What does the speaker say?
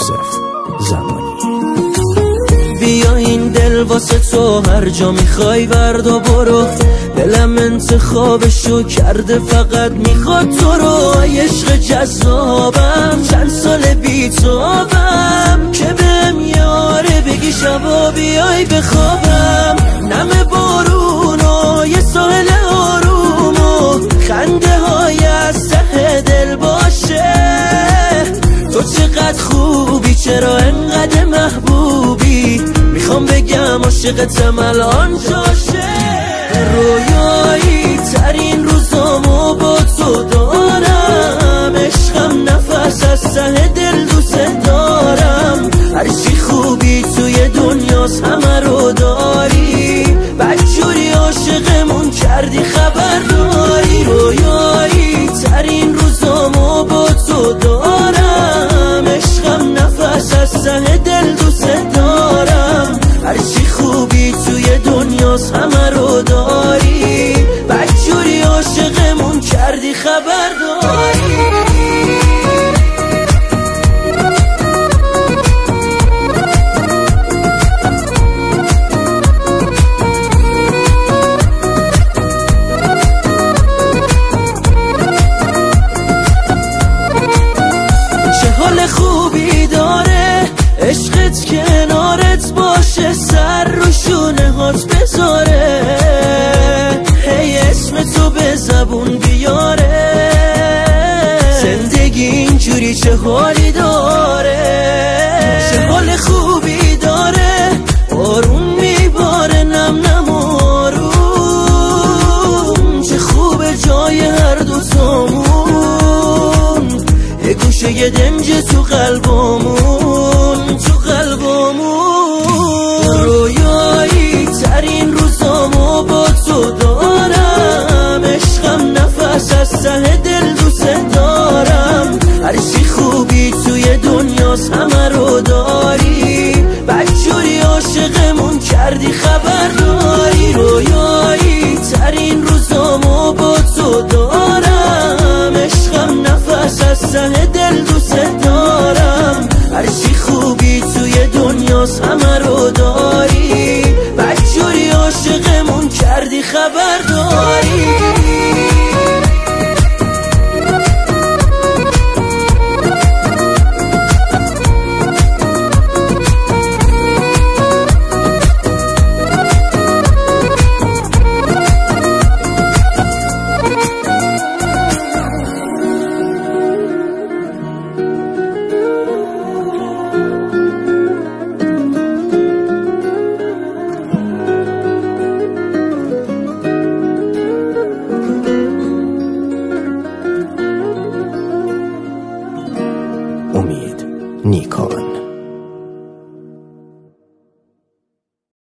یوسف زمانی. بیا این دل واسه تو هر جا میخوای ورد و برو، دلم انتخابشو کرده فقط میخواد تو رو. عشق جذابم چند سال بیتابم که بهم یاره بگی شبا بیای بخوابم. نم بارون و یه ساحل آروم و خنده های از ته دل باشه. تو چقدر خوبی چرا انقدر محبوبی، میخوام بگم عاشقتم الان جاشه. رویایی ترین روزامو با تو دارم، عشقم نفس از ته دل دوست دارم. هرچی خوبی توی دنیاست همه رو داری، بدجوری عاشقمون کردی خبر داری. رویایی ترین روزامو با تو دارم، عشقم نفس از ته دل دوست دارم. هرچی خوبی توی دنیاست همه رو داری، بدجوری عاشقمون کردی خبر داری. خوبی داره عشقت کنارت باشه، سر رو شونه هات بذاره، هی اسم تو به زبون بیاره. زندگی اینجوری چه حالی داره، چه حال خوبی داره، آروم میباره نم نم آروم. چه خوبه جای هر دوتامون، یه گوشه یه دنج تو قلبمون، تو قلبمون. رویایی ترین روزامو با تو دارم، عشقم نفس از ته دل دوست دارم. هرچی خوبی توی دنیاست همه رو داری، بدجوری عاشقمون کردی خبر داری. رویایی ترین روزامو با تو دارم، عشقم نفس از ته دل دوست دارم. هرچی خوبی توی دنیاست همه رو داری، بدجوری عاشقمون کردی خبر داری. امید نیکا.